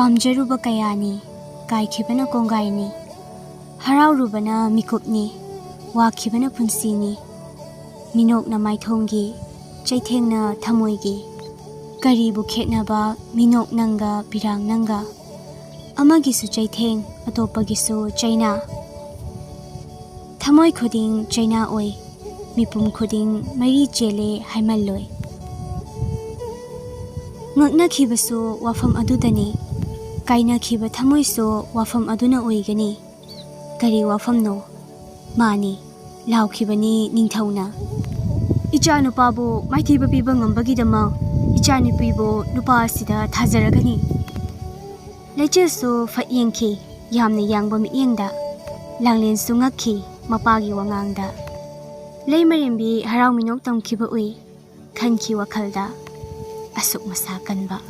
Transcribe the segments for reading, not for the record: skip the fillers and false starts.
Pamjaruba kayani, kaikhibana kongaini, haraurubana mikupni, wakhibana punsini, minokna maithongi, chaithengna thamoigi, karibu khetnaba minok nanga birang nanga, amagisu chaitheng atopagisu chaina. Thamoi khuding chaina oi, mipum khuding mari chele haimalloi. Ngakna khibasu wafam adudani, kaina khiba thamoi so wafam aduna oigani. Kari wafam no, mani, lau khibani ningthauna. Icha nupabu maithiba piba ngambagidama, icha nupibo nupa asida thajaragani. Lechesu fatyengki, yamna yangba miyengda, langlen su ngakki, mapagi wangangda. Lei marimbi harau minok tamkiba ui, khanki wakhalda. Asuk masa kanba,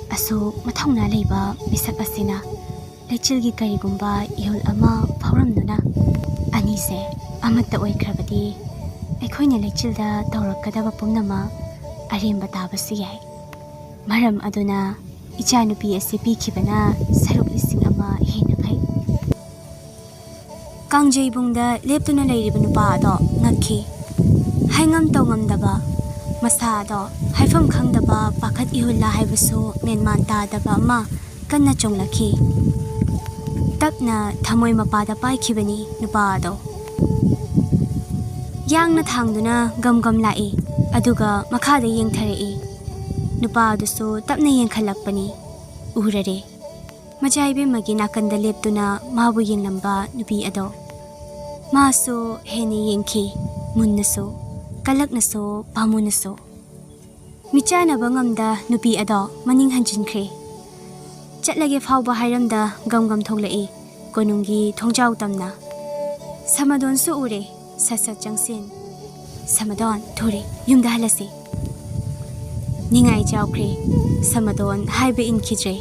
asuk mathauna leiba misak asina, lechilgi karigumba ihol ama phauramduna, anise amatta oikrabadi, aikhoina lechilda tawrakkadaba pumnama aremba tabasi yai. Maram aduna ichanupi ase pikhibana saruk lising ama hena phai. Kangjeibungda leptuna leiriba nupa ado ngakhi, haingam tawngamdaba, masado haifam khangdaba pakhat ihulla haibasu menman tadaba ma kanna chonglakhi. Tapna thamoi mapada paikhibani nupa ado. Yangna thangduna gam lai, aduga makhada yengtharei. Nupa adusu tapna yengkhalakpani, urare. Majaibe magi nakanda leptuna mabu yenglamba nupi ado. Maso heni yengki, munnaso, kalaknaso, pamunaso. Michana bangamda nupi ado maning hanjinkre. Chatlage fauba hairamda gam thoglai, konungi thongjau tamna. Samadon su ure, sasat jangsin. Samadon thore, yumda halase. Ningai jaukre, samadon haibe inkidre.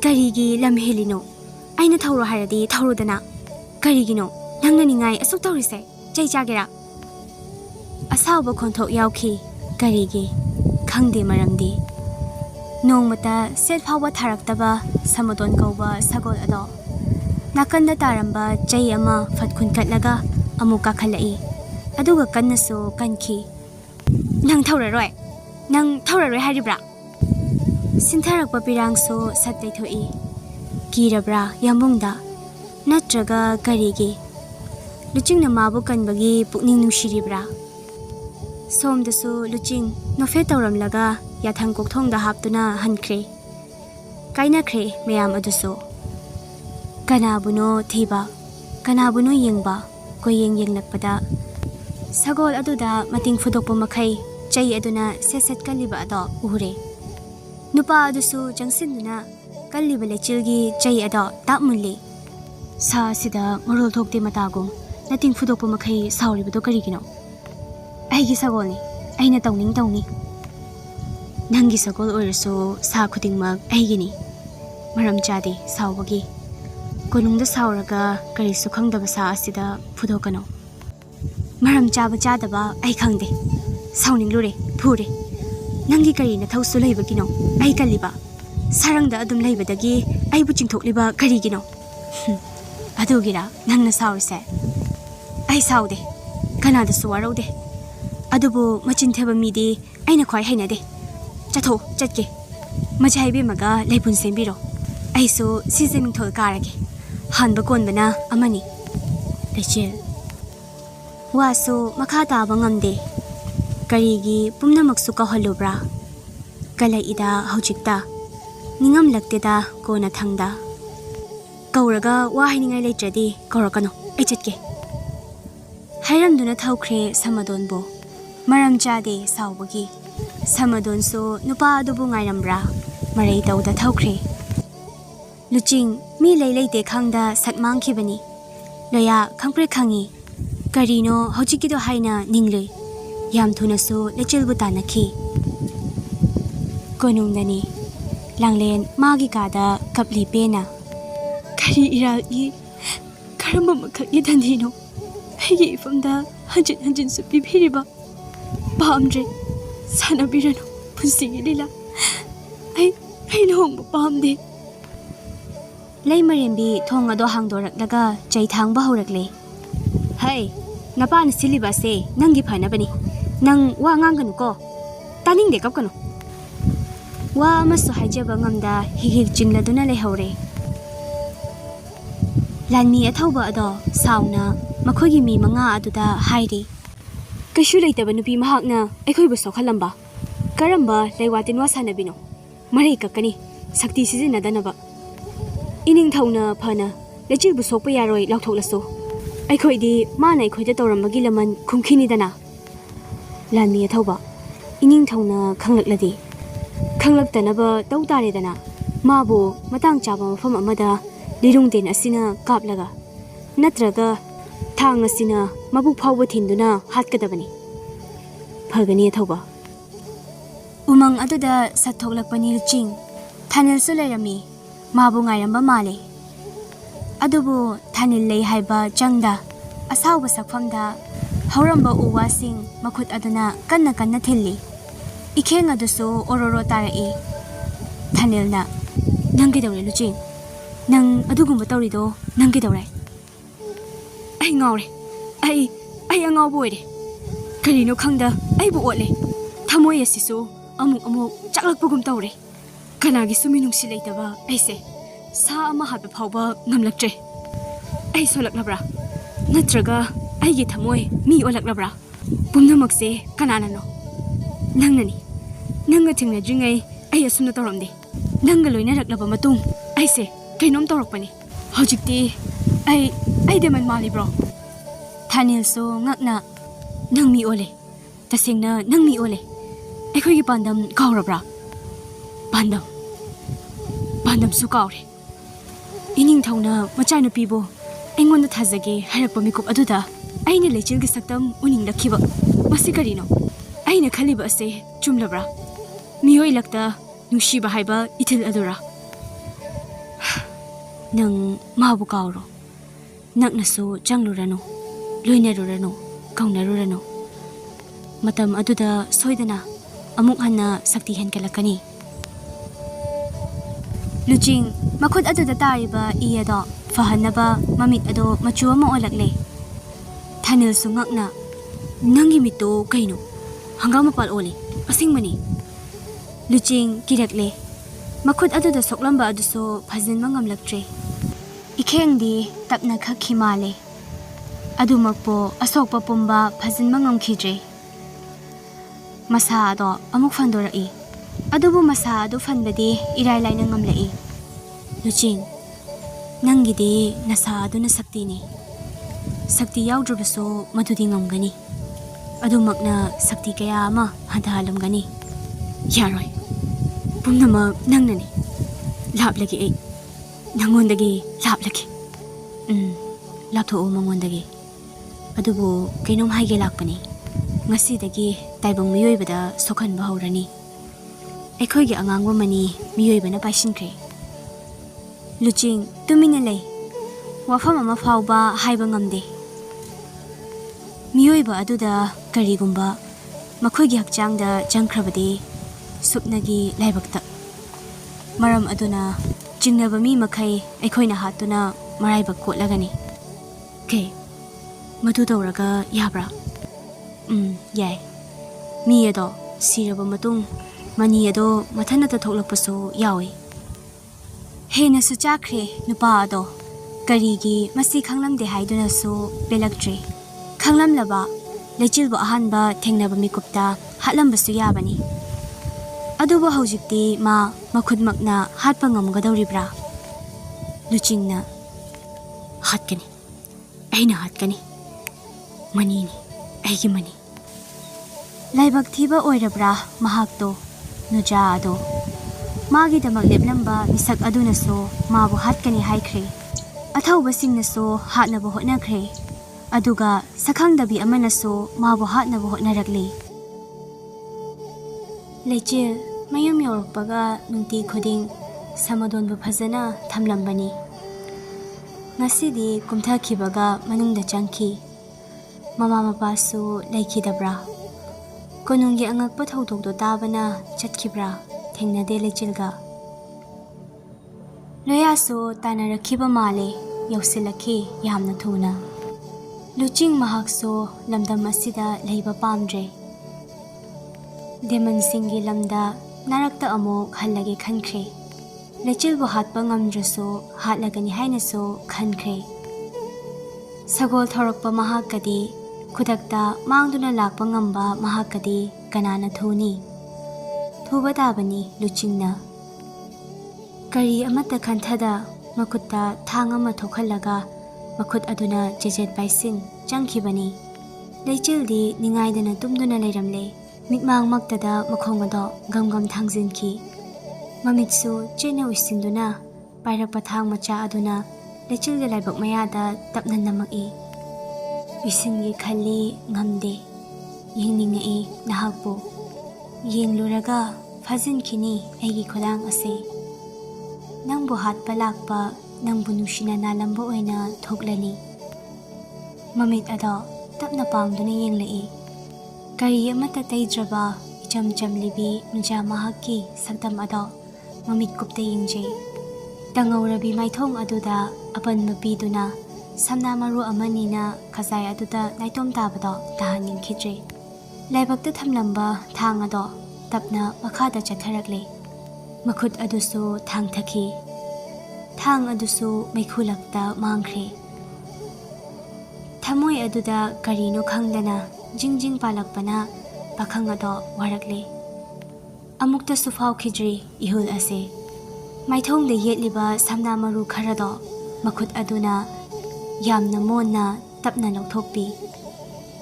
Karigi lam helino, aina thauro haradi thauro dana. Karigino, nangna ningai asuk taurise, jai jagera. Asauba konthok yauki, karigi, khangde maramdi. Nongmata set phauba tharaktaba samadon kauba sagol ado. Nakanda taramba jai ama fatkun katlaga amuka khalai. Aduga kannasu kanki. Nang thauraroi, nang thauraroi haribra. Sintharakpa pirangsu sattei thoi. Kirabra yamungda, natraga karigi. Luchingna mabu kanbagi pukning nungshiribra. Somdasu luching nofe tauramlaga yathang kokthongda haptuna hankre. Kaina kre mayam adusu. Kanabuno thiba, kanabuno yengba, ko yenglakpada. Sagol aduda mating fudokpa makai, chai aduna seset kaliba ado ure. Nupa adusu jangsinduna kaliba lechilgi chai ado tapmuli. Sa sida ngorol thokte matagum, nating fudokpa makai sauribado karigino. Aigi sagolni, aina tawni. Nangi sagol oirasu sa khudingmak aigini. Maram chadi saubagi. Konungda sauraga karisu khangdaba sa asida phudokano. Maram chaba chadaba ai khangde. Sauninglure, phure. Nangi karina thausu leibagino, ai kaliba. Sarangda adum leibadagi ai bu chingthokliba karigino. Adugira nangna saurise. Ai saude. Kanada suwaraude. Adubu machin theba midi aina khwai hainade. Chatho chatke. Majaibe maga leibun sembiro. Aisu sizeming thol karage. Hanba konbana amani. Rachel. Wasu makata bangamde. Karigi pumnamaksu kahalubra. Kalai ida haujikta. Ningam lakteda kona thangda. Kauraga wahainingai leitradi kaurakano. Ai chatke. Hairamduna thaukre samadonbo. Maram chade saubagi. Samadon so nupa adubu ngairambra. Marai tauda thaukre. Luching mi leite khangda sakmang khibani. Loya khangpre khangi. Karino haujikido haina ningloi. Yam thunasu lechilbu tanakhi. Konungdani. Langlen magi kada kapli pena. Kari iragi. Karamba makhak yidandino. Aigi ifamda hanjin su pibhiriba. Pamdre. Sana birano. Punsigi lila. Ai nohongba pamde. Lay marimbi thong ado hangdoraklaga jai thangba horakle. Hey, napa na siliba se nangi phana bani. Nang wa nganganu ko. Taning de kap kanu. Wa masu haijaba ngamda higil chingladuna lehore. Lanmi athauba ado sauna makhogi mi manga aduda hairi. Kaishu leitaba nupi mahakna aikhoibu sokhalamba. Karamba leiwatin wa sanabino. Marai kakani sakti sizinnadanaba. Ining thauna phana lechilbu sokpa yaroi lauthoklasu. Aikhoidi mana aikhoida tawrambagi laman khumkhini dana. Lanmi athauba ining thauna khanglakladi. Khanglaktanaba tawtare dana. Mabu matang chaba mafam amada lirungden asina kaplaga. Natraga thang asina mabuk phawba thinduna hatkadabani. Phagani athauba. Umang aduda sathoklakpani ching thanil su leirami mabu ngairamba male. Adubu thanil lei haiba changda asawba sakfamda hauramba uwasing makhut aduna kanna kanna thilli. Ikheng adusu ororo tarai. Thanilna nangi dawre luching. Nang adugumba tawrido nangi dawre. Ai ngawre. Ai angaw boyre. Karino khangda ai bu ole. Thamoy asisu amuk chaklakpagum tawre. Kanagi sumi nungshi leitaba aise sa ama habe phawba ngamlaktre. Ai solaklabra natraga aigi thamoy mi olaklabra. Pumnamakse kanana no. Nangnani nanga thingna dringai ai asuna tawramde. Nanga loina raklaba matung aise kainom tawrakpani. Hojikti ai deman mali bro. Thanil so ngakna nangmi ole. Tasengna nangmi ole. Aikhoigi pandam kaurabra. Pandam su kaure. Ining thauna machai nupibo aingonda thazage harakpa mikup aduda aina lechilgi saktam uning lakhiba. Masi karino aina khaliba ase chumlabra. Mihoi lakta nushiba haiba ithil adura. Nang mabu kauro. Naknasu changlurano. Loinarurano. Kaunarurano. Matam aduda soidana amuk hanna sakti henkalakani. Luching makhut aduda tariba iyado fahanaba mamit ado machuwa mo olakle. Thanil sungakna nangi mito kaino hanggang mapal ole asingmani. Luching kirakle makhut aduda soklamba aduso phazin mangamlaktre. Ikheng di tapna khakhimale. Adumakpo asokpa pumba phazin mangamkhidre. Masa ado amuk fandorai. Adubu masa ado fanbadi irai laina ngamlai. Luching nangidi nasa ado na sakti ni. Sakti yaudrubaso madudi ngamgani. Adumakna sakti kaya ama hadahalamgani. Yaroy. Pumnama nangnani. Laplagi ay. Nangondagi laplagi. Lapto mangondagi. Adubu kainom haige lakpani. Ngasidagi taibang miyoybada sokhan bahawrani. Aikhoigi angangwa mani miyoybana paishinkre. Luching tumina lay. Wafam ama phawba haiba ngamde. Miyoyba aduda karigumba makhoigi hakchangda jangkhrabadi supnagi laibakta. Maram aduna jingnaba mi makai aikhoina hatuna maraiba kotlagani. Kay madu tawraga yabra. Yay. Mi ado siraba matung mani ado mathanata thoklakpaso yawi. Hena su chakre nupa ado karigi masi khanglamde haiduna so pelaktre. Khanglamlaba lechilbo ahanba thengnaba mikupta hatlambasu yabani. Aduba haujikti ma makhudmakna hatpa ngamgadawribra. Luchingna hatkani. Aina hatkani. Mani ni aigi mani. Laibak thiba oirabra mahakto nuja ado. Magi damak leplamba misak aduna so mabu hatkani haikre. Athauba singna so hatnaba hotnakre. Aduga sakhangdabi amana so mabu hatnaba hotnarakle. Lechil mayum yorokpaga nungti khoding samadonbu phazana thamlambani. Ngasidi kumthakibaga manungda changki. Mama mapasu laikidabra. Konunggi angakpa thawdokdo tabana chatkibra thengnade lechilga. Loyasu tanarakiba male yausilaki yamna thuna. Luching mahakso lamdam asida leiba pamdre. Demon singi lamda narakta amok halage khankre. Lechil bu hatpa ngamdraso hatlagani hainaso khankre. Sagol thorakpa mahakadi khudakta mangduna lakpa ngamba mahakadi kanana thuni. Thuba tabani luchingna. Kari amata khanthada makutta thang ama thokhalaga makut aduna jejet baisin changkhibani. Leichildi ningaidana tumduna leiramle. Mitmang magtada makhongado gamgam thangjinki. Mamitsu chena uisinduna pairakpa thang macha aduna leichilga laibak mayada tapna namaki. Uisingi khali ngamde yingningai nahakpo. Yengluraga fajinkini aigi kholang ase. Nangbu hatpa lakpa nangbu nushina nalambo oina thoklani. Mamit ado tapna pangduna yenglai. Kari amata taidraba icham libi nuja mahaki sakdam ado mamit kupta yingje. Tangaurabi maithong aduda apan mapiduna samna maru amanina khazai aduda naitom tabado tahanin khidre. Laibakta thamlamba thang ado tapna makhada chatharakle. Makut adusu thang thaki. Thang adusu maikhulakta mangkhre. Thamoi aduda karino khangdana jingjing palakpana pakhang ado warakle. Amukta sufau khidri ihul ase. Maithong de yetliba samna maru kharado makut aduna yamna monna tapna lokthokpi.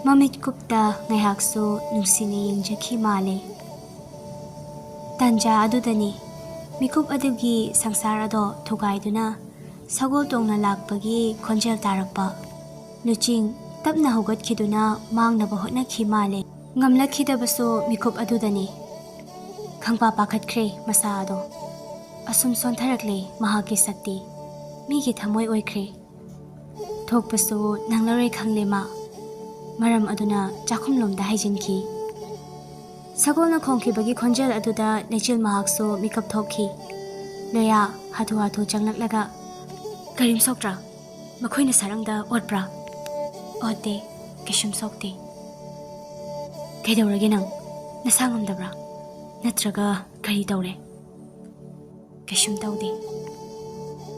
Mamit kupta ngaihakso nungsine yingjakhi male. Tanja adudani mikup adugi sangsar ado thugaiduna sagol tongna lakpagi khonjel tarakpa. Luching tapna hogat khiduna mangnaba hotnakhi male. Ngamlakhidabaso mikup adudani. Khangpa pakhatkre masa ado. Asum sontharakle mahaki sakti. Migi thamoi oikre. Thokpaso nanglare khanglema. Maram aduna chakhumlomda haijinki. Sagolna khongkhibagi khonjel aduda lechil mahakso mikap thokhi. Loya hathu changlaklaga. Karim soktra. Makhoina sarangda otpra. Ote kishum sokti. Kaidawrage nang nasangamdabra natraga kari tawre. Kishum tawdi.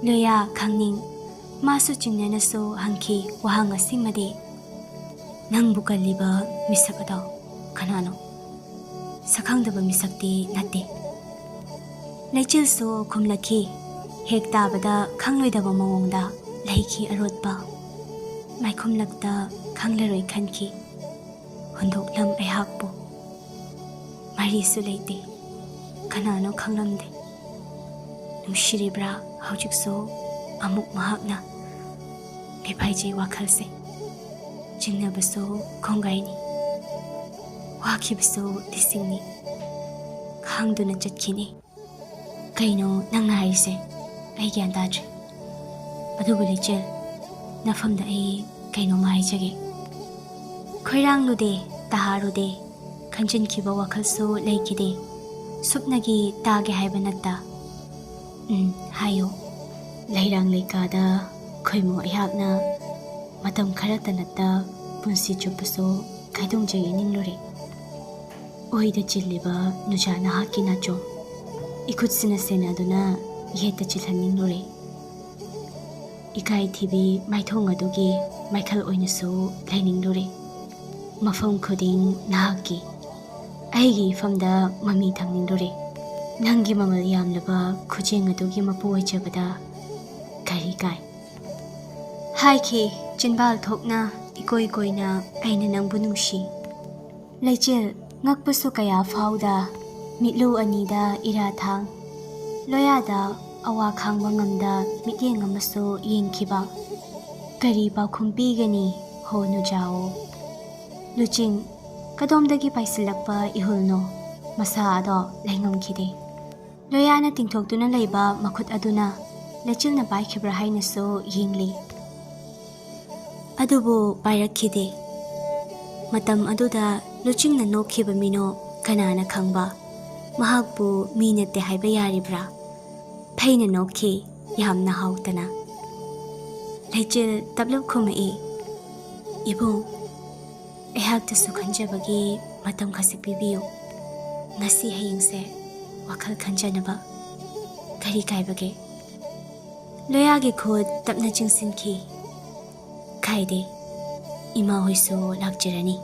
Loya khangning masu chingnanaso hangki wahang asimadi. Nang bukaliba misak ado kanano. Sakangdaba misakti nate. Lechil so kumlaki hek tabada khangloidaba mawongda laiki arotba. Maikhum lakta khanglaroi khanki. Hundok lam aihakpo. Marisu leite. Kanano khanglamde. Nungshiribra haujikso amuk mahakna. Miphaijay wakhalse. Jingnabaso khongaini. Wakibaso disingni. Khangduna chatkini. Kaino nangna haise. Ay gyan dadre. Adubu lechil. Nafamda ay kaino mahayjage. Khoirang lude, taharude, kanjin kiba wakhalso laikide. Supnagi tage haiba natta. Hayo. Lairang laikada khoimo ayakna matam kharata natta punsi chupaso kaidong jaye ninglore. Oida chilliba nujana haki nacho. Ikutsina sena aduna yeta chilhan ninglore. Ikai thibi maithong adugi maikhal oinaso laininglore. Mafam khuding nahaki. Aigi famda mami thamninglore. Nangi mamal yamlaba khujeng adugi mapu oijabada kari kai. Haiki chinbal thokna ikoi koina aina nangbu nungshi. Leichil ngakpaso kaya fauda mitlu anida irathang. Loyada awa khangba ngamda mityeng amaso yengkhiba. Kari pakhum pigani ho nujao. Luching kadomdagi paisilakpa ihulno masa ado laingamkhide. Loyana tingthoktuna leiba makhut aduna lechilna paikhibra hainaso yingli. Adubu pairakkhide. Matam aduda luchingna nokhiba mino kanana khangba. Mahakbu minate haiba yaribra. Paina nokhi ꯌꯥꯝꯅ ꯍꯥꯎꯇꯅ ꯂꯩꯆꯤꯜ ꯇꯞꯂꯞ ꯈꯨꯝꯃꯛꯏ ꯏꯕꯨꯡ ꯑꯩꯍꯥꯛꯇꯁꯨ ꯈꯟꯖꯕꯒꯤ ꯃꯇꯝ ꯈꯖꯤꯛ ꯄꯤꯕꯤꯌꯨ ꯉꯁꯤ ꯍꯌꯦꯡꯁꯦ ꯋꯥꯈꯜ ꯈꯟꯖꯅꯕ ꯀꯔꯤ ꯀꯥꯏꯕꯒꯦ ꯂꯣꯌꯥꯒꯤ ꯈꯨꯠ ꯇꯞꯅ ꯆꯤꯡꯁꯤꯟꯈꯤ ꯀꯥꯏꯗꯦ ꯏꯃꯥ ꯍꯣꯏꯁꯨ ꯂꯥꯛꯆꯔꯅꯤ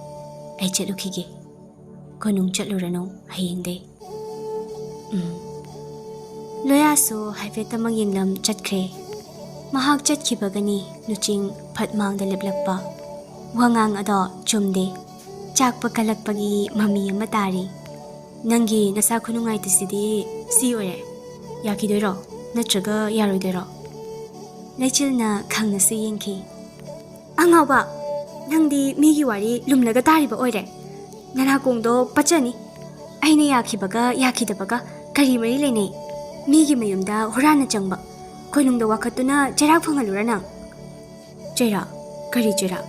ꯑꯩ ꯆꯠꯂꯨꯈꯤꯒꯦ ꯀꯣꯅꯨꯡ ꯆꯠꯂꯨꯔꯅꯨ ꯍꯌꯦꯡꯗꯩ ꯂꯣꯌꯥꯁꯨ ꯍꯥꯏꯐꯦꯠꯇꯃꯛ ꯌꯦꯡꯂꯝ ꯆꯠꯈ꯭ꯔꯦ ꯃꯍꯥꯛ ꯆꯠꯈꯤꯕꯒꯅꯤ ꯂꯨꯆꯤꯡ ꯐꯠ ꯃꯥꯡꯗ ꯂꯦꯞꯂꯛꯄ ꯋꯥꯉꯥꯡ ꯑꯗꯣ ꯆꯨꯝꯗꯦ ꯆꯥꯛꯄ ꯀꯜꯂꯛꯄꯒꯤ ꯃꯃꯤ ꯑꯃ ꯇꯥꯔꯤ ꯅꯪꯒꯤ ꯅꯁꯥ ꯈꯨꯅꯨꯡꯉꯥꯏꯇꯁꯤꯗꯤ ꯁꯤ ꯑꯣꯏꯔꯦ ꯌꯥꯈꯤꯗꯣꯏꯔꯣ ꯅꯠꯇ꯭ꯔꯒ ꯌꯥꯔꯣꯏꯗꯣꯏꯔꯣ ꯂꯩꯆꯤꯜꯅ ꯈꯪꯅꯁꯨ ꯌꯦꯡꯈꯤ ꯑꯉꯥꯎꯕ ꯅꯪꯗꯤ ꯃꯤꯒꯤ ꯋꯥꯔꯤ ꯂꯨꯝꯂꯒ ꯇꯥꯔꯤꯕ ꯑꯣꯏꯔꯦ ꯅꯅꯥꯀꯣꯡꯗꯣ ꯄꯠꯆꯅꯤ ꯑꯩꯅ ꯌꯥꯈꯤꯕꯒ ꯌꯥꯈꯤꯗꯕꯒ ꯀꯔꯤ ꯃꯔꯤ ꯂꯩꯅꯩ ꯃꯤꯒꯤ ꯃꯌꯨꯝꯗ ꯍꯨꯔꯥꯟꯅ ꯆꯪꯕ ꯀꯣꯅꯨꯡꯗ ꯋꯥꯈꯠꯇꯨꯅ ꯆꯩꯔꯥꯛ ꯐꯪꯍꯜꯂꯨꯔ ꯅꯪ ꯆꯩꯔꯥꯛ ꯀꯔꯤ ꯆꯩꯔꯥꯛ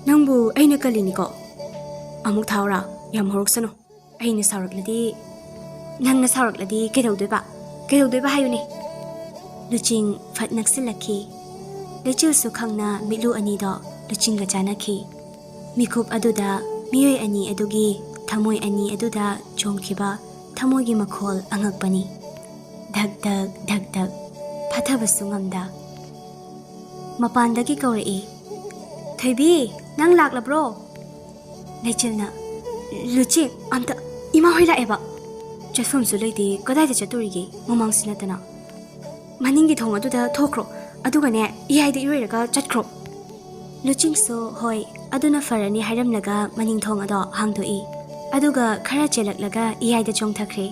ꯅꯪꯕꯨ ꯑꯩꯅ ꯀꯜꯂꯤꯅꯤꯀꯣ ꯑꯃꯨꯛ ꯊꯥꯎꯔꯥ ꯌꯥꯝ ꯍꯧꯔꯛꯁꯅꯨ ꯑꯩꯅ ꯁꯥꯎꯔꯛꯂꯗꯤ ꯅꯪꯅ ꯁꯥꯎꯔꯛꯂꯗꯤ ꯀꯩꯗꯧꯗꯣꯏꯕ ꯍꯥꯏꯌꯨꯅꯦ ꯂꯨꯆꯤꯡ ꯐꯠ ꯅꯛꯁꯤꯜꯂꯛꯈꯤ ꯂꯩꯆꯤꯜꯁꯨ ꯈꯪꯅ ꯃꯤꯠꯂꯨ ꯑꯅꯤꯗꯣ ꯂꯨꯆꯤꯡꯒ ꯆꯥꯅꯈꯤ ꯃꯤꯀꯨꯞ ꯑꯗꯨꯗ ꯃꯤꯑꯣꯏ ꯑꯅꯤ ꯑꯗꯨꯒꯤ ꯊꯃꯣꯏ ꯑꯅꯤ ꯑꯗꯨꯗ ꯆꯣꯡꯈꯤꯕ ꯊꯃꯣꯏꯒꯤ ꯃꯈꯣꯜ ꯑꯉꯛꯄꯅꯤ ꯙꯛ ꯙꯛ ꯙꯛ ꯙꯛ ꯐꯥꯊꯕꯁꯨ ꯉꯝꯗ ꯃꯄꯥꯟꯗꯒꯤ ꯀꯧꯔꯛꯏ ꯊꯣꯏꯕꯤ ꯅꯪ ꯂꯥꯛꯂꯕ꯭ꯔꯣ ꯂꯩꯆꯤꯜꯅ ꯂꯨꯆꯤꯡ ꯑꯝꯇ ꯏꯃꯥ ꯍꯣꯏ ꯂꯥꯛꯑꯦꯕ ꯆꯠꯐꯝꯁꯨ ꯂꯩꯇꯦ ꯀꯗꯥꯏꯗ ꯆꯠꯇꯣꯔꯤꯒꯦ ꯃꯃꯥꯡꯁꯨ ꯅꯠꯇꯅ ꯃꯅꯤꯡꯒꯤ ꯊꯣꯡ ꯑꯗꯨꯗ ꯊꯣꯛꯈ꯭ꯔꯣ ꯑꯗꯨꯒꯅꯦ ꯏꯌꯥꯏꯗ ꯏꯔꯣꯏꯔꯒ ꯆꯠꯈ꯭ꯔꯣ ꯂꯨꯆꯤꯡꯁꯨ ꯍꯣꯏ ꯑꯗꯨꯅ ꯐꯔꯅꯤ ꯍꯥꯏꯔꯝꯂꯒ ꯃꯅꯤꯡ ꯊꯣꯡ ꯑꯗꯣ ꯍꯥꯡꯗꯣꯛꯏ ꯑꯗꯨꯒ ꯈꯔ ꯆꯦꯜꯂꯛꯂꯒ ꯏꯌꯥꯏꯗ ꯆꯣꯡꯊꯈ꯭ꯔꯦ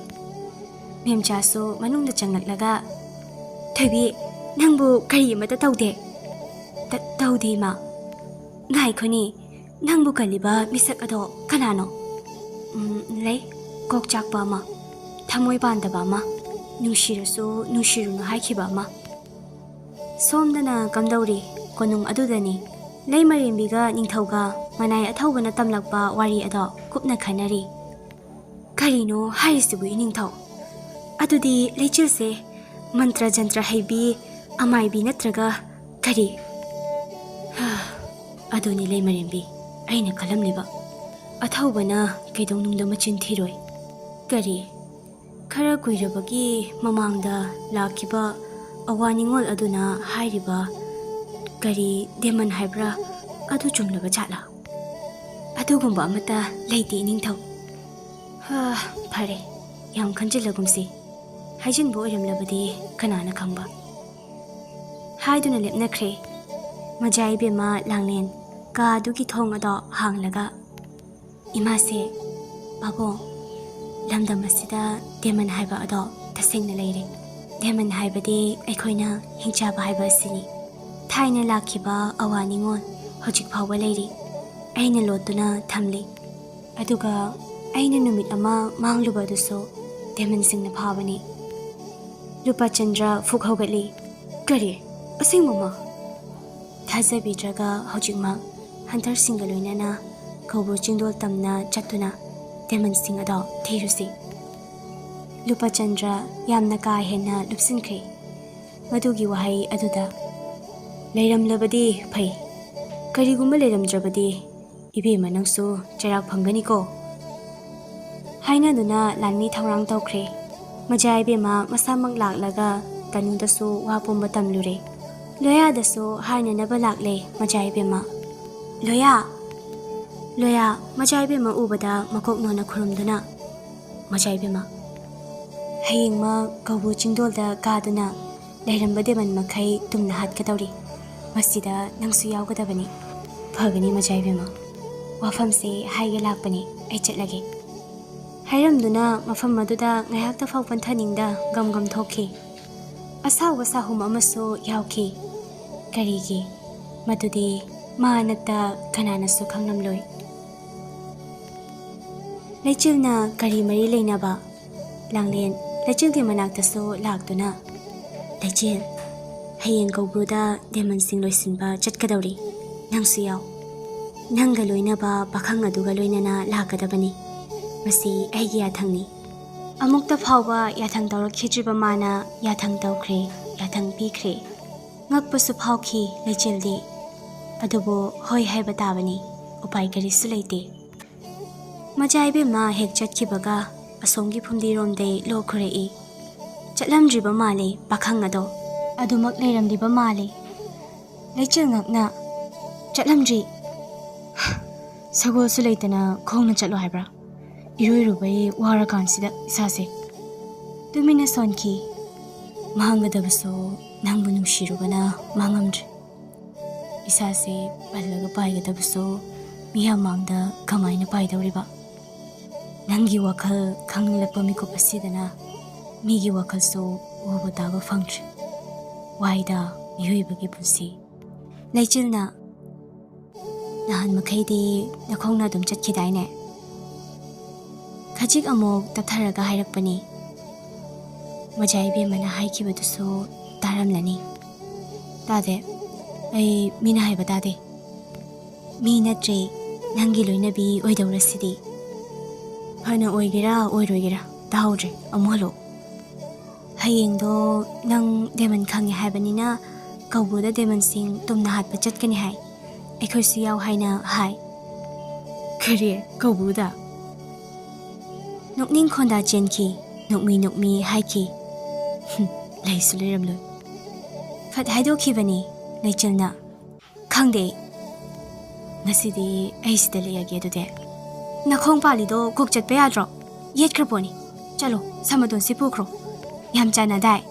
ꯃꯦꯝꯆꯥꯁꯨ ꯃꯅꯨꯡꯗ ꯆꯪꯂꯛꯂꯒ ꯊꯣꯏꯕꯤ ꯅꯪꯕꯨ ꯀꯔꯤ ꯑꯃꯠꯇ ꯇꯧꯗꯦ ꯇꯧꯗꯦ ꯏꯃꯥ ꯉꯥꯏꯈꯣꯅꯤ ꯅꯪꯕꯨ ꯀꯜꯂꯤꯕ ꯃꯤꯁꯛ ꯑꯗꯣ ꯀꯅꯥꯅꯣ ꯂꯩ ꯀꯣꯛ ꯆꯥꯛꯄ ꯑꯃ ꯊꯃꯣꯏ ꯄꯥꯟꯗꯕ ꯑꯃ ꯅꯨꯡꯁꯤꯔꯁꯨ ꯅꯨꯡꯁꯤꯔꯨꯅꯨ ꯍꯥꯏꯈꯤꯕ ꯑꯃ ꯁꯣꯝꯗꯅ ꯀꯝꯗꯧꯔꯤ ꯀꯣꯅꯨꯡ ꯑꯗꯨꯗꯅꯤ ꯂꯩꯃꯔꯦꯝꯕꯤꯒ ꯅꯤꯡꯊꯧꯒ ꯃꯅꯥꯏ ꯑꯊꯧꯕꯅ ꯇꯝꯂꯛꯄ ꯋꯥꯔꯤ ꯑꯗꯣ ꯀꯨꯞꯅ ꯈꯟꯅꯔꯤ ꯀꯔꯤꯅꯣ ꯍꯥꯏꯔꯤꯁꯤꯕꯨ ꯏꯅꯤꯡꯊꯧ ꯑꯗꯨꯗꯤ ꯂꯩꯆꯤꯜꯁꯦ ꯃꯟꯇ꯭ꯔ ꯖꯟꯇ꯭ꯔ ꯍꯩꯕꯤ ꯑꯃꯥꯏꯕꯤ ꯅꯠꯇ꯭ꯔꯒ ꯀꯔꯤ ꯑꯗꯨꯅꯤ ꯂꯩꯃꯔꯦꯝꯕꯤ ꯑꯩꯅ ꯈꯜꯂꯝꯂꯤꯕ ꯑꯊꯧꯕꯅ ꯀꯩꯗꯧꯅꯨꯡꯗ ꯃꯆꯤꯟ ꯊꯤꯔꯣꯏ ꯀꯔꯤ ꯈꯔ ꯀꯨꯏꯔꯕꯒꯤ ꯃꯃꯥꯡꯗ ꯂꯥꯛꯈꯤꯕ ꯑꯋꯥ ꯅꯤꯡꯉꯣꯜ ꯑꯗꯨꯅ ꯍꯥꯏꯔꯤꯕ ꯀꯔꯤ ꯗꯦꯃꯟ ꯍꯥꯏꯕ꯭ꯔꯥ ꯑꯗꯨ ꯆꯨꯝꯂꯕ ꯖꯥꯠꯂꯥ ꯑꯗꯨꯒꯨꯝꯕ ꯑꯃꯠꯇ ꯂꯩꯇꯦ ꯅꯤꯡꯊꯧ ꯐꯔꯦ ꯌꯥꯝ ꯈꯟꯖꯤꯜꯂꯒꯨꯝꯁꯤ ꯍꯥꯏꯖꯤꯟꯕ ꯑꯣꯏꯔꯝꯂꯕꯗꯤ ꯀꯅꯥꯅ ꯈꯪꯕ ꯍꯥꯏꯗꯨꯅ ꯂꯦꯞꯅꯈ꯭ꯔꯦ ꯃꯖꯥ ꯏꯕꯦꯝꯃ ꯂꯥꯡꯂꯦꯟ ꯀꯥ ꯑꯗꯨꯒꯤ ꯊꯣꯡ ꯑꯗꯣ ꯍꯥꯡꯂꯒ ꯏꯃꯥꯁꯦ ꯄꯥꯕꯨꯡ ꯂꯝꯗꯝ ꯑꯁꯤꯗ ꯗꯦꯃꯟ ꯍꯥꯏꯕ ꯑꯗꯣ ꯇꯁꯦꯡꯅ ꯂꯩꯔꯦ ꯗꯦꯃꯟ ꯍꯥꯏꯕꯗꯤ ꯑꯩꯈꯣꯏꯅ ꯍꯤꯡꯆꯥꯕ ꯍꯥꯏꯕ ꯑꯁꯤꯅꯤ ꯊꯥꯏꯅ ꯂꯥꯛꯈꯤꯕ ꯑꯋꯥ ꯅꯤꯡꯉꯣꯜ ꯍꯧꯖꯤꯛ ꯐꯥꯎꯕ ꯂꯩꯔꯤ ꯑꯩꯅ ꯂꯣꯠꯇꯨꯅ ꯊꯝꯂꯤ ꯑꯗꯨꯒ ꯑꯩꯅ ꯅꯨꯃꯤꯠ ꯑꯃ ꯃꯥꯡꯂꯨꯕ ꯑꯗꯨꯁꯨ ꯗꯦꯃꯟꯁꯤꯡꯅ ꯐꯥꯕꯅꯤ ꯂꯨꯄꯥꯆꯟꯗ꯭ꯔ ꯐꯨꯛ ꯍꯧꯒꯠꯂꯤ ꯀꯔꯤ ꯑꯁꯦꯡꯕꯃ ꯊꯥꯖꯕꯤꯗ꯭ꯔꯒ ꯍꯧꯖꯤꯛꯃꯛ ꯍꯟꯇꯔꯁꯤꯡꯒ ꯂꯣꯏꯅꯅ ꯀꯧꯕ꯭ꯔꯨ ꯆꯤꯡꯗꯣꯜ ꯇꯝꯅ ꯆꯠꯇꯨꯅ ꯗꯦꯃꯟꯁꯤꯡ ꯑꯗꯣ ꯊꯤꯔꯨꯁꯤ ꯂꯨꯄꯥꯆꯟꯗ꯭ꯔ ꯌꯥꯝꯅ ꯀꯥ ꯍꯦꯟꯅ ꯂꯨꯞꯁꯤꯟꯈ꯭ꯔꯦ ꯃꯗꯨꯒꯤ ꯋꯥꯍꯩ ꯑꯗꯨꯗ ꯂꯩꯔꯝꯂꯕꯗꯤ ꯐꯩ ꯀꯔꯤꯒꯨꯝꯕ ꯂꯩꯔꯝꯗ꯭ꯔꯕꯗꯤ ꯏꯕꯦꯝꯃ ꯅꯪꯁꯨ ꯆꯩꯔꯥꯛ ꯐꯪꯒꯅꯤꯀꯣ ꯍꯥꯏꯅꯗꯨꯅ ꯂꯥꯟꯃꯤ ꯊꯧꯔꯥꯡ ꯇꯧꯈ꯭ꯔꯦ ꯃꯖꯥ ꯏꯕꯦꯝꯃ ꯃꯁꯥꯃꯛ ꯂꯥꯛꯂꯒ ꯇꯅꯨꯗꯁꯨ ꯋꯥ ꯄꯨꯝꯕ ꯇꯝꯂꯨꯔꯦ ꯂꯣꯌꯥꯗꯁꯨ ꯍꯥꯏꯅꯅꯕ ꯂꯥꯛꯂꯦ ꯃꯖꯥ ꯏꯕꯦꯝꯃ ꯂꯣꯌꯥ ꯃꯖꯥ ꯏꯕꯦꯝꯃ ꯎꯕꯗ ꯃꯀꯣꯛ ꯈꯨꯔꯨꯝꯗꯨꯅ ꯃꯖꯥ ꯏꯕꯦꯝꯃ ꯍꯌꯦꯡꯃꯛ ꯀꯧꯕ꯭ꯔꯨ ꯆꯤꯡꯗꯣꯜꯗ ꯀꯥꯗꯨꯅ ꯂꯩꯔꯝꯕ ꯗꯦꯃꯟ ꯃꯈꯩ ꯇꯨꯝꯅ ꯍꯥꯠꯀꯗꯧꯔꯤ ꯃꯁꯤꯗ ꯅꯪꯁꯨ ꯌꯥꯎꯒꯗꯕꯅꯤ ꯐꯒꯅꯤ ꯃꯖꯥ ꯏꯕꯦꯝꯃ ꯋꯥꯐꯝꯁꯦ ꯍꯥꯏꯒꯦ ꯂꯥꯛꯄꯅꯤ ꯑꯩ ꯆꯠꯂꯒꯦ ꯍꯥꯏꯔꯝꯗꯨꯅ ꯃꯐꯝ ꯑꯗꯨꯗ ꯉꯥꯏꯍꯥꯛꯇ ꯐꯥꯎ ꯄꯟꯊꯅꯤꯡꯗ ꯒꯝ ꯊꯣꯛꯈꯤ ꯑꯁꯥꯎꯕ ꯁꯥꯍꯨꯝ ꯑꯃꯁꯨ ꯌꯥꯎꯈꯤ ꯀꯔꯤꯒꯤ ꯃꯗꯨꯗꯤ ꯃꯥ ꯅꯠꯇ ꯀꯅꯥꯅꯁꯨ ꯈꯪꯂꯝꯂꯣꯏ ꯂꯩꯆꯤꯜꯅ ꯀꯔꯤ ꯃꯔꯤ ꯂꯩꯅꯕ ꯂꯥꯡꯂꯦꯟ ꯂꯩꯆꯤꯜꯒꯤ ꯃꯅꯥꯛꯇꯁꯨ ꯂꯥꯛꯇꯨꯅ ꯂꯩꯆꯤꯜ ꯍꯌꯦꯡ ꯀꯧꯕ꯭ꯔꯨꯗ ꯗꯦꯃꯟꯁꯤꯡ ꯂꯣꯏꯁꯤꯟꯕ ꯆꯠꯀꯗꯧꯔꯤ ꯅꯪꯁꯨ ꯌꯥꯎ ꯅꯪꯒ ꯂꯣꯏꯅꯕ ꯄꯥꯈꯪ ꯑꯗꯨꯒ ꯂꯣꯏꯅꯅ ꯂꯥꯛꯀꯗꯕꯅꯤ ꯃꯁꯤ ꯑꯩꯒꯤ ꯌꯥꯊꯪꯅꯤ ꯑꯃꯨꯛꯇ ꯐꯥꯎꯕ ꯌꯥꯊꯪ ꯇꯧꯔꯛꯈꯤꯗ꯭ꯔꯤꯕ ꯃꯥꯅ ꯌꯥꯊꯪ ꯇꯧꯈ꯭ꯔꯦ yathang pikre ngakpasu phawki lechildi adubo hoi haiba tabani upai karisu leite majaibe ma hek chatkibaga asomgi phumdi romde lokhore I chatlamdriba male pakhang ado adumak leiramdiba male lechil ngakna chatlamdri sagol su leitana khongna chatlo haibra iroirubai wara kansida isase tumina sonki mahangadabaso nangbu nungshirubana mangamdri isase ballaga paigadabaso miyamangda kamaina paidawriba nangi wakhal khanglakpa mikup asidana migi wakhal so uba taba fangdri waida miyoibagi punsi laichilna nahan makhaidi nakhongna dum chatkidaine khajik amok tatharaga hairakpani majaibe mana haikibaduso taramlani tade ai mina haiba tade mi natre nangi loinabi oidawrasidi phana oigera oiroigera tahodre amhalo hayengdo nang deman khangi haibanina kaubuda deman sing tumna hatpa chatkani hai ekhoisi yaw haina hai kare kaubuda nokning khonda chenki nokmi haiki laisu leiramlo fat haido khibani laichilna khangde ngasidi aisida leyage dude nakhong palido kok chatpe yadro yet kraponi chalo samadon sipukro yam chana dai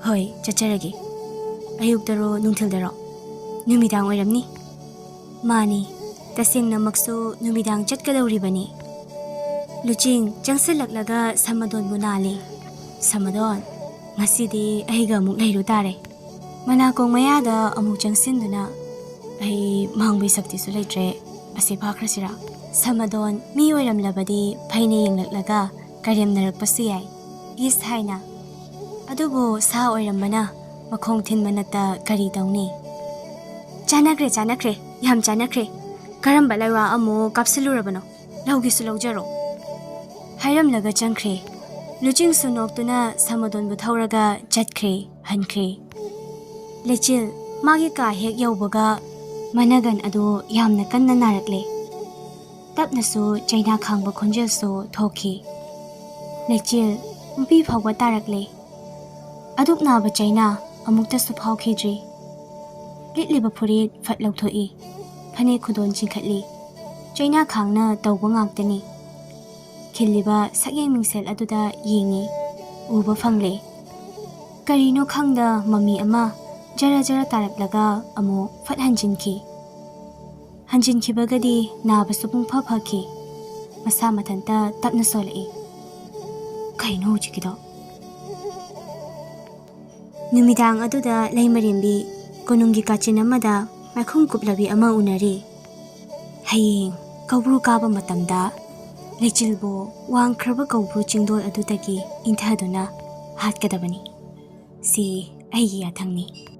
hoi chacharagi ayuk daro nungthil daro numidang oiramni mani tasengna makso numidang chatkadawribani luching changsilaklaga samadon bunali samadon ngasidi aiga muk leiru tare manakong mayada amuk changsinduna ai mangbai sakti su leitre ase phakrasira samadon mi oiramlabadi phaine yenglaklaga karem narakpasu yai is haina adubo sa oirambana makhong thin manata kari tawni chanakre yam chanakre karamba laiwa amu kapsulurabano lawgisu lawjaro hairamlaga changkre luching su noktuna samadon bu thauraga chatkre hankre lechil magi ka hek yawbaga managan ado yamna kanna narakle tapna su chaina khangba khonjel su thoki lechil mpi phawba tarakle aduk na ba chaina amukta su phawkhidri litliba phurit phat lawthoi phane khudon chingkhatli chaina khangna tawba ngaktani khilliba sakyeng mingsel aduda yengi uba phangle karino khangda mami ama jara taraklaga amu phat hanjinki bagadi naba supung phaki masa mathanta tapna solai kaino chikido numidang aduda laimarimbi konungi kachin amada makhung kuplabi ama unari hayeng kawbru kaba matamda lechilbo wang khraba kawbru chingdol adutagi inthaduna hatkadabani si aigi yathangni